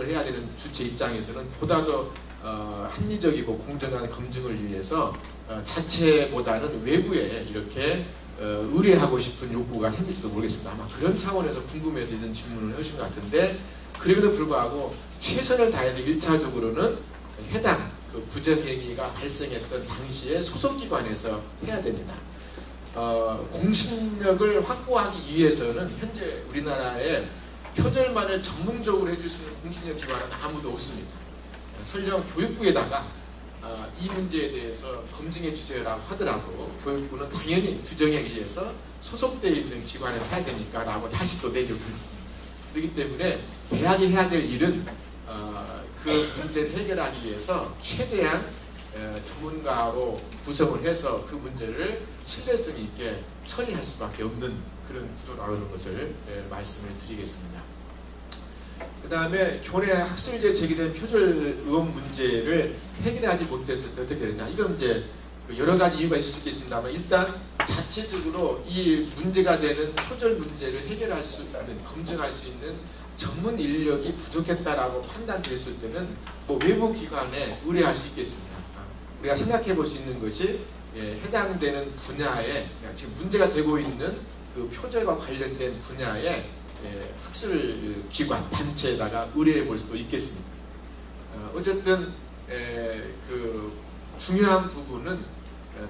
해야 되는 주체 입장에서는 보다 더 합리적이고 공정한 검증을 위해서 자체보다는 외부에 이렇게 의뢰하고 싶은 욕구가 생길지도 모르겠습니다. 아마 그런 차원에서 궁금해서 이런 질문을 해주신 것 같은데, 그럼에도 불구하고 최선을 다해서 1차적으로는 해당 그 부정행위가 발생했던 당시에 소속기관에서 해야 됩니다. 공신력을 확보하기 위해서는 현재 우리나라에 표절만을 전문적으로 해줄 수 있는 공신력 기관은 아무도 없습니다. 설령 교육부에다가 이 문제에 대해서 검증해 주세요라고 하더라도 교육부는 당연히 규정에 의해서 소속되어 있는 기관에서 해야 되니까 라고 다시 또 내려봅니다. 그렇기 때문에 대학이 해야 될 일은 그 문제를 해결하기 위해서 최대한 전문가로 구성을 해서 그 문제를 신뢰성 있게 처리할 수밖에 없는 그런 구조라는 것을 말씀을 드리겠습니다. 그 다음에 교내 학술지에 제기된 표절 의혹 문제를 해결하지 못했을 때 어떻게 되느냐, 이건 이제 여러 가지 이유가 있을 수 있겠습니다만, 일단 자체적으로 이 문제가 되는 표절 문제를 해결할 수 있는, 검증할 수 있는 전문 인력이 부족했다라고 판단됐을 때는 뭐 외부 기관에 의뢰할 수 있겠습니다. 우리가 생각해 볼 수 있는 것이 해당되는 분야에, 지금 문제가 되고 있는 그 표절과 관련된 분야에 학술기관, 단체에다가 의뢰해 볼 수도 있겠습니다. 어쨌든 그 중요한 부분은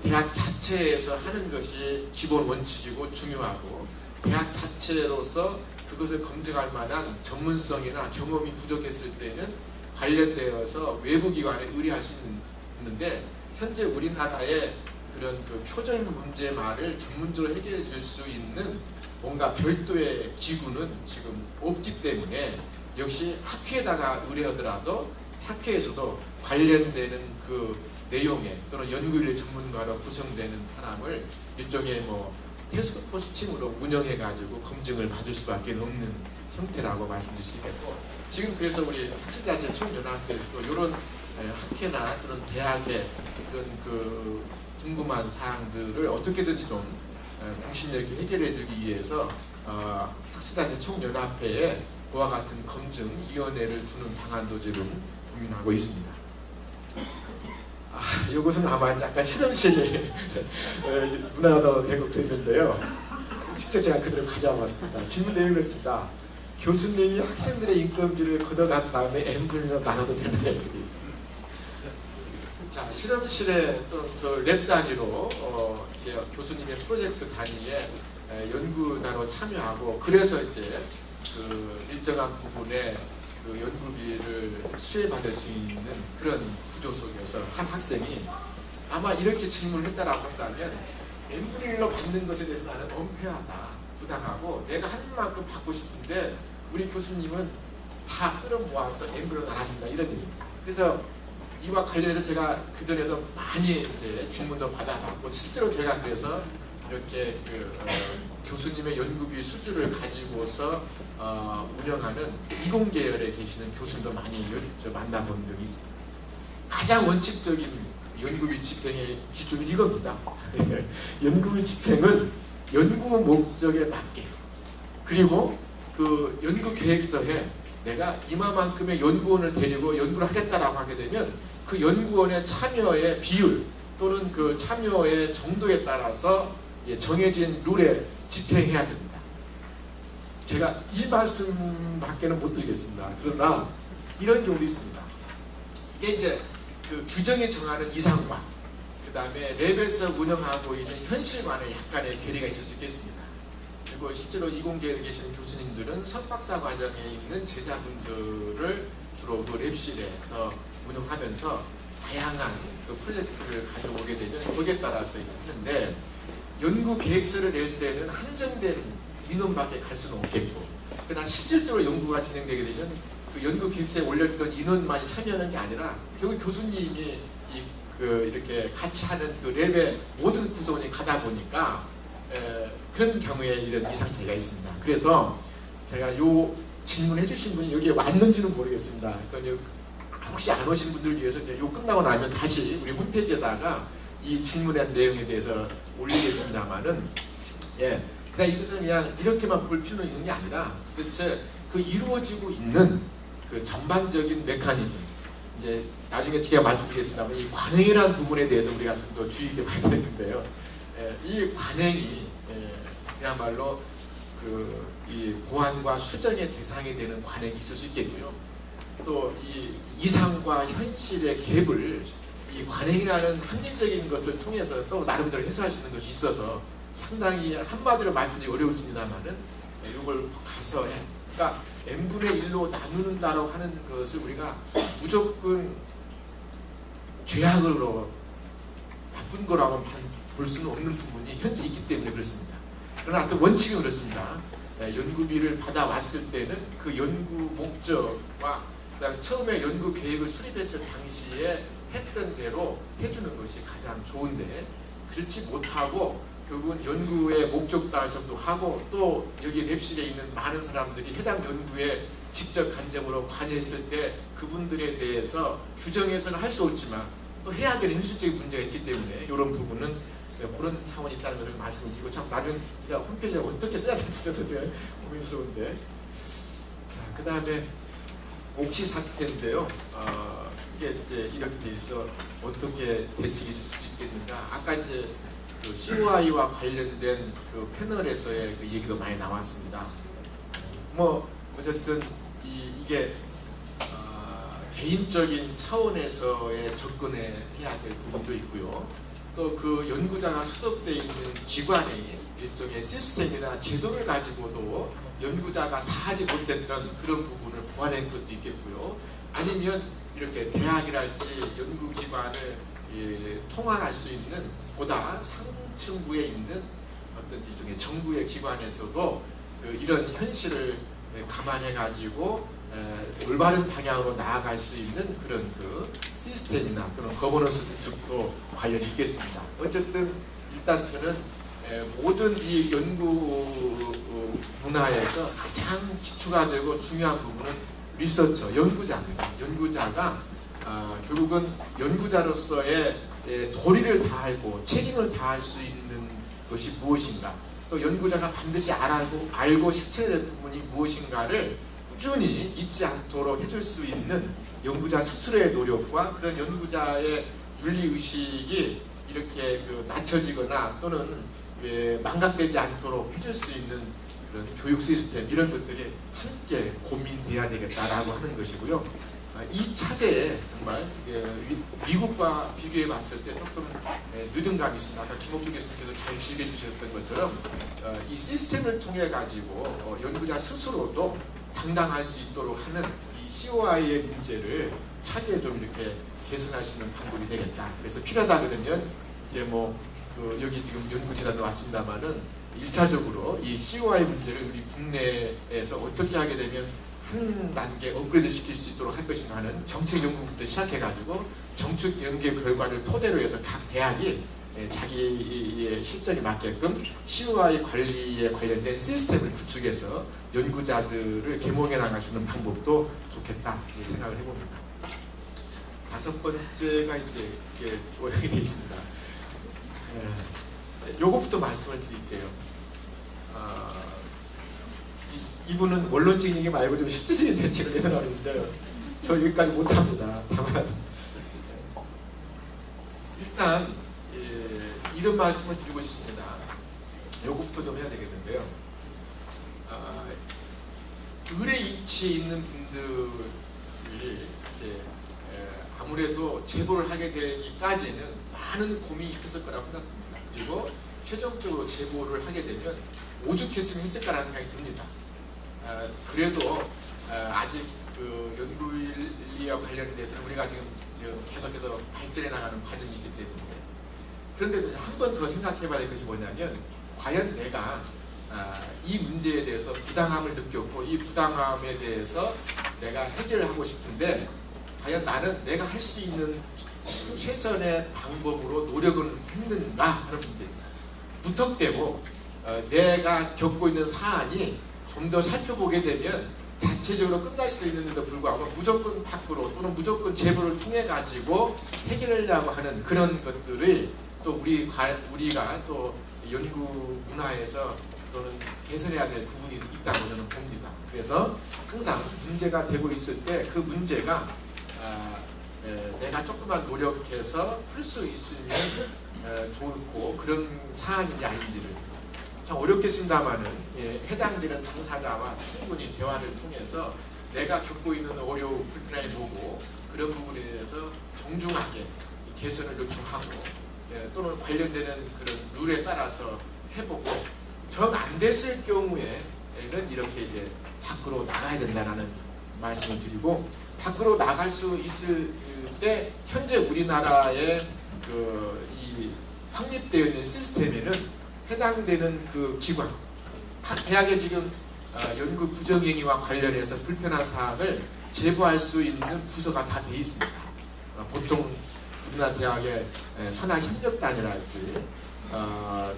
대학 자체에서 하는 것이 기본 원칙이고 중요하고, 대학 자체로서 그것을 검증할 만한 전문성이나 경험이 부족했을 때는 관련되어서 외부 기관에 의뢰할 수 있는데, 현재 우리나라의 그런 그 표절 문제만을 전문적으로 해결해 줄 수 있는 뭔가 별도의 기구는 지금 없기 때문에, 역시 학회에다가 의뢰하더라도 학회에서도 관련되는 그 내용에 또는 연구인력 전문가로 구성되는 사람을 일종의 뭐 태스크포스 팀으로 운영해 가지고 검증을 받을 수밖에 없는 형태라고 말씀드릴 수 있겠고, 지금 그래서 우리 학술단체 총연합회에서도 이런 학회나 또는 대학의 이런 그 궁금한 사항들을 어떻게든지 좀 공신력이 해결해 주기 위해서 학술단체 총연합회에 그와 같은 검증위원회를 두는 방안도 지금 고민하고 있습니다. 이것은 아마 약간 실험실 문화도 되고 그랬는데요. 직접 제가 그대로 가져와 봤습니다. 질문 내용이 그렇습니다. 교수님이 학생들의 인건비를 걷어간 다음에 n분으로 나눠도 되느냐 이렇게 되어 있습니다. 자, 실험실에 또는 그 랩 단위로 이제 교수님의 프로젝트 단위에 연구자로 참여하고, 그래서 이제 그 일정한 부분에 그 연구비를 수혜받을 수 있는 그런 구조 속에서 한 학생이 아마 이렇게 질문을 했다라고 한다면, n분의 1로 받는 것에 대해서 나는 엄폐하다, 부당하고 내가 한 만큼 받고 싶은데 우리 교수님은 다 끌어모아서 n분으로 나눠준다, 이런 얘기입니다. 그래서 이와 관련해서 제가 그전에도 많이 이제 질문도 받아봤고, 실제로 제가 그래서 이렇게 그 교수님의 연구비 수주를 가지고서 운영하는 이공계열에 계시는 교수님도 많이 만나본 적이 있습니다. 가장 원칙적인 연구비 집행의 기준은 이겁니다. 연구비 집행은 연구 목적에 맞게, 그리고 그 연구 계획서에 내가 이만큼의 연구원을 데리고 연구를 하겠다라고 하게 되면 그 연구원의 참여의 비율 또는 그 참여의 정도에 따라서 정해진 룰에 집행해야 됩니다. 제가 이 말씀밖에는 못 드리겠습니다. 그러나 이런 경우도 있습니다. 이게 이제 그 규정이 정하는 이상과 그 다음에 랩에서 운영하고 있는 현실과는 약간의 괴리가 있을 수 있겠습니다. 그리고 실제로 이공계에 계시는 교수님들은 석박사 과정에 있는 제자분들을 주로 그 랩실에서 운영하면서 다양한 그 프로젝트를 가져오게 되면 거기에 따라서 했는데, 연구 계획서를 낼 때는 한정된 인원밖에 갈 수는 없겠고, 그러나 실질적으로 연구가 진행되게 되면 그 연구 계획서에 올렸던 인원만이 참여하는 게 아니라 결국 교수님이 이렇게 같이 하는 그 랩의 모든 구성원이 가다 보니까 그런 경우에 이런 이상 차이가 있습니다. 그래서 제가 요 질문해 주신 분이 여기에 왔는지는 모르겠습니다. 그러니까 혹시 안 오신 분들 위해서 이제 요 끝나고 나면 다시 우리 홈페이지에다가 이 질문한 내용에 대해서 올리겠습니다만은, 그냥 이것은 그냥 이렇게만 볼 필요는 있는 게 아니라 도대체 그 이루어지고 있는 그 전반적인 메커니즘, 이제 나중에 제가 말씀드리겠습니다만 이 관행이라는 부분에 대해서 우리가 좀 더 주의 있게 봐야 되는데요. 이 관행이 그야말로 이 보완과 수정의 대상이 되는 관행이 있을 수 있겠고요. 또 이 이상과 현실의 갭을 이 관행이라는 합리적인 것을 통해서 또 나름대로 해석할 수 있는 것이 있어서 상당히 한마디로 말씀드리기 어렵습니다만은 이걸 가서 그러니까 n분의 1로 나누는다라고 하는 것을 우리가 무조건 죄악으로 나쁜 거라고 볼 수는 없는 부분이 현재 있기 때문에 그렇습니다. 그러나 어떤 원칙은 그렇습니다. 연구비를 받아왔을 때는 그 연구 목적과 그다음에 처음에 연구 계획을 수립했을 당시에 했던 대로 해주는 것이 가장 좋은데 그렇지 못하고 결국은 연구의 목적 달성도 하고 또 여기 랩실에 있는 많은 사람들이 해당 연구에 직접 간접으로 관여했을 때 그분들에 대해서 규정해서는 할 수 없지만 또 해야 되는 현실적인 문제가 있기 때문에 이런 부분은 그런 차원이 있다는 것을 말씀을 드리고 참 나중에 홈페이지에 어떻게 써야 될지 저도 제가 고민스러운데 자 그 다음에 옥시 사태인데요. 이게 이제 이렇게 돼 있어 어떻게 대책이 있을 수 있겠는가? 아까 이제 그 COI와 관련된 그 패널에서의 그 얘기가 많이 나왔습니다. 뭐 어쨌든 이게 개인적인 차원에서의 접근해야 될 부분도 있고요. 또 그 연구자가 소속되어 있는 기관의 일종의 시스템이나 제도를 가지고도 연구자가 다 하지 못했던 그런 부분을 보완할 것도 있겠고요. 아니면 이렇게 대학이랄지 연구기관을 통합할 수 있는 보다 상층부에 있는 어떤 일종의 정부의 기관에서도 이런 현실을 감안해 가지고 올바른 방향으로 나아갈 수 있는 그런 그 시스템이나 그런 거버넌스도 관련이 있겠습니다. 어쨌든 일단 저는 모든 이 연구 문화에서 가장 기초가 되고 중요한 부분은 리서처, 연구자입니다. 연구자가 결국은 연구자로서의 도리를 다하고 책임을 다할 수 있는 것이 무엇인가, 또 연구자가 반드시 알고 실천해야 될 부분이 무엇인가를 꾸준히 잊지 않도록 해줄 수 있는 연구자 스스로의 노력과 그런 연구자의 윤리의식이 이렇게 낮춰지거나 또는 망각되지 않도록 해줄 수 있는 그런 교육 시스템, 이런 것들이 함께 고민돼야 되겠다라고 하는 것이고요. 이 차제에 정말 미국과 비교해 봤을 때 조금 늦은 감이 있습니다. 아까 김옥주 교수님께서 잘 지적해 주셨던 것처럼 이 시스템을 통해 가지고 연구자 스스로도 당당할 수 있도록 하는 이 COI의 문제를 차제에 좀 이렇게 개선할 수 있는 방법이 되겠다. 그래서 필요하다 그러면 이제 여기 지금 연구재단도 왔습니다만은 1차적으로 이 COI 문제를 우리 국내에서 어떻게 하게 되면 한 단계 업그레이드 시킬 수 있도록 할 것인가 하는 정책 연구부터 시작해가지고 정책 연구 결과를 토대로 해서 각 대학이 자기의 실적에 맞게끔 COI 관리에 관련된 시스템을 구축해서 연구자들을 계몽해 나갈 수 있는 방법도 좋겠다 생각을 해봅니다. 다섯 번째가 이제 이렇게 오역이 되어 있습니다. 요것부터 말씀을 드릴게요. 이분은 원론적인 얘기 말고 좀 실질적인 대책을 내놓는데 저 여기까지 못합니다. 다만 일단 이런 말씀을 드리고 싶습니다. 요것부터 좀 해야 되겠는데요. 을의 위치에 있는 분들이 이제 아무래도 제보를 하게 되기까지는 많은 고민이 있었을 거라고 생각합니다. 그리고 최종적으로 제보를 하게 되면 오죽했으면 했을까라는 생각이 듭니다. 그래도 아직 그 연구윤리와 관련돼서는 우리가 지금 계속해서 발전해 나가는 과정이 있기 때문에, 그런데 한 번 더 생각해 봐야 될 것이 뭐냐면, 과연 내가 이 문제에 대해서 부당함을 느꼈고 이 부당함에 대해서 내가 해결을 하고 싶은데 과연 나는 내가 할 수 있는 최선의 방법으로 노력을 했는가 하는 문제입니다. 무턱대고 내가 겪고 있는 사안이 좀 더 살펴보게 되면 자체적으로 끝날 수도 있는데도 불구하고 무조건 밖으로 또는 무조건 제보를 통해 가지고 해결하려고 하는 그런 것들이 또 우리가 또 연구 문화에서 또는 개선해야 될 부분이 있다고 저는 봅니다. 그래서 항상 문제가 되고 있을 때 그 문제가 내가 조금만 노력해서 풀 수 있으면 좋고 그런 사안인지 아닌지를 참 어렵겠습니다만은 해당되는 당사자와 충분히 대화를 통해서 내가 겪고 있는 어려움, 불편함이 뭐고 그런 부분에 대해서 정중하게 개선을 요청하고 또는 관련되는 그런 룰에 따라서 해보고 정 안 됐을 경우에는 이렇게 이제 밖으로 나가야 된다는 말씀을 드리고 밖으로 나갈 수 있을 때 현재 우리나라의 이 확립되어 있는 시스템에는 해당되는 그 기관 대학에 지금 연구 부정행위와 관련해서 불편한 사항을 제보할 수 있는 부서가 다 돼 있습니다. 보통 우리나라 대학의 산하협력단이랄지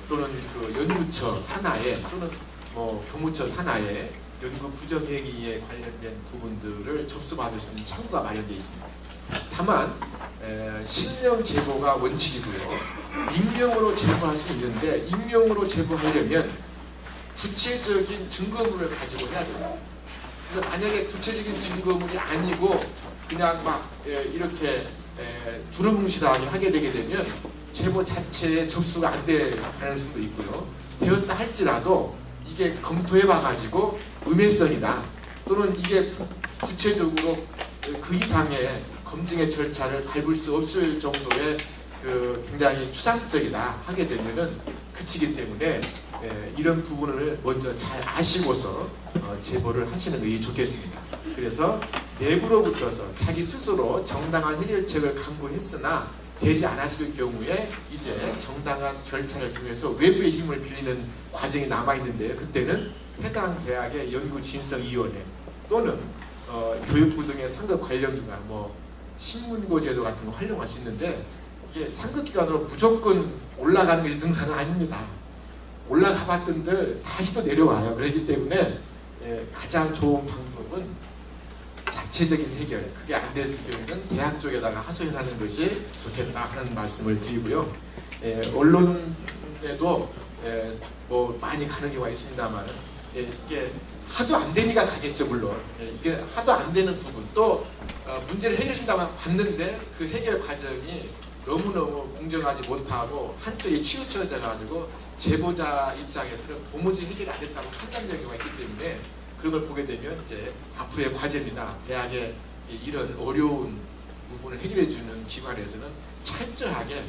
또는 그 연구처 산하에 또는 뭐 교무처 산하에 연구 부정행위에 관련된 부분들을 접수받을 수 있는 창구가 마련되어 있습니다. 다만 실명 제보가 원칙이고요. 익명으로 제보할 수 있는데 익명으로 제보하려면 구체적인 증거물을 가지고 해야 돼요. 그래서 만약에 구체적인 증거물이 아니고 그냥 막 이렇게 두루뭉실하게 하게 되게 되면 제보 자체에 접수가 안 될 가능성도 있고요. 되었다 할지라도 이게 검토해봐 가지고 음해성이다 또는 이게 구체적으로 그 이상의 검증의 절차를 밟을 수 없을 정도의 굉장히 추상적이다 하게 되면은 그치기 때문에 이런 부분을 먼저 잘 아시고서 제보를 하시는 것이 좋겠습니다. 그래서 내부로부터서 자기 스스로 정당한 해결책을 강구했으나 되지 않았을 경우에 이제 정당한 절차를 통해서 외부의 힘을 빌리는 과정이 남아있는데요. 그때는 해당 대학의 연구진성위원회 또는 교육부 등의 상급 관련기관 뭐 신문고 제도 같은 거 활용할 수 있는데 이게 상급기관으로 무조건 올라가는 것이 등산은 아닙니다. 올라가 봤던들 다시 또 내려와요. 그렇기 때문에 가장 좋은 방법은 자체적인 해결, 그게 안 됐을 경우는 대학 쪽에다가 하소연하는 것이 좋겠다 하는 말씀을 드리고요. 언론에도 뭐 많이 가는 경우가 있습니다만 이게 하도 안 되니까 가겠죠. 물론 이게 하도 안 되는 부분 또 문제를 해결해 준다고 봤는데 그 해결 과정이 너무너무 공정하지 못하고 한쪽에 치우쳐져 가지고 제보자 입장에서는 도무지 해결이 안 됐다고 판단되는 경우가 있기 때문에 그런 걸 보게 되면 이제 앞으로의 과제입니다. 대학의 이런 어려운 부분을 해결해 주는 기관에서는 철저하게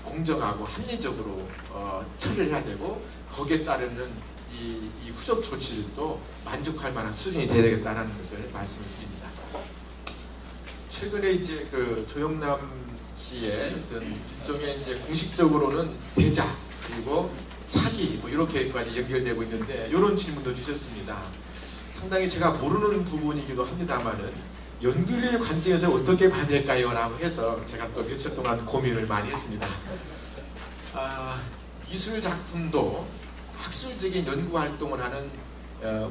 공정하고 합리적으로 처리를 해야 되고 거기에 따르는 이 후속 조치들도 만족할 만한 수준이 되야 되겠다는 것을 말씀을 드립니다. 최근에 이제 조영남 씨의 어떤 일종의 이제 공식적으로는 대자 그리고 사기 뭐 이렇게까지 연결되고 있는데 이런 질문도 주셨습니다. 상당히 제가 모르는 부분이기도 합니다만은 연구인의 관점에서 어떻게 봐야 될까요? 라고 해서 제가 또 며칠 동안 고민을 많이 했습니다. 미술 작품도 학술적인 연구 활동을 하는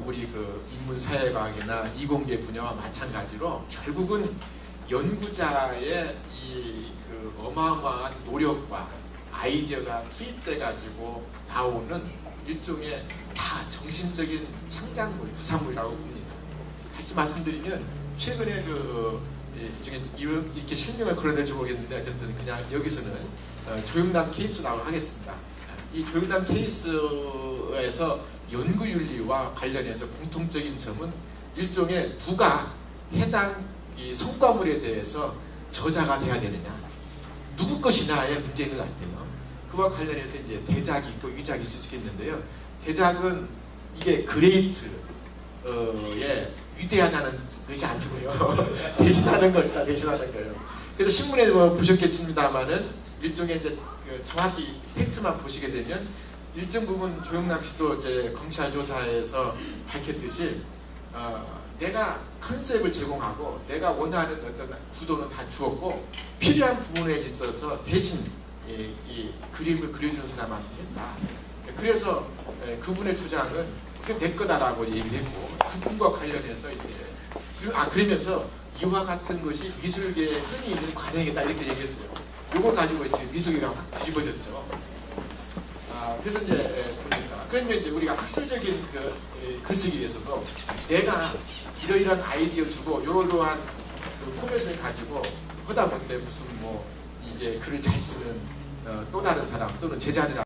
우리 인문사회과학이나 이공계 분야와 마찬가지로 결국은 연구자의 이 어마어마한 노력과 아이디어가 투입돼 가지고 나오는 일종의 다 정신적인 창작물, 부산물이라고 봅니다. 다시 말씀드리면 최근에 일종의 이렇게 실명을 걸어낼지 모르겠는데 어쨌든 그냥 여기서는 조영남 케이스라고 하겠습니다. 이 조영남 케이스에서 연구윤리와 관련해서 공통적인 점은 일종의 누가 해당 이 성과물에 대해서 저자가 돼야 되느냐, 누구 것이냐의 문제인 것 같아요. 그와 관련해서 이제 대작이 있고 위작이 있을 수 있겠는데요. 대작은 이게 그레이트의 위대하다는 것이 아니고요. 대신하는 걸까, 대신하는 거예요. 그래서 신문에 보셨겠습니다만은 일종의 이제 정확히 팩트만 보시게 되면 일정 부분 조영남 씨도 이제 검찰 조사에서 밝혔듯이 내가 컨셉을 제공하고 내가 원하는 어떤 구도는 다 주었고 필요한 부분에 있어서 대신 이 그림을 그려주는 사람한테 했다. 그래서 그분의 주장은 그게 내 거다라고 얘기를 했고 그분과 관련해서 이제 그러면서 이와 같은 것이 미술계에 흔히 있는 관행이다 이렇게 얘기했어요. 이거 가지고 이제 미술계가 확 뒤집어졌죠. 그래서 이제 보니까 그러면 이제 우리가 학술적인 글쓰기 위해서도 내가 이러이러한 아이디어 주고 이러이러한 포맷을 가지고 하다 보는데 무슨 뭐 이게 글을 잘 쓰는 또 다른 사람 또는 제자들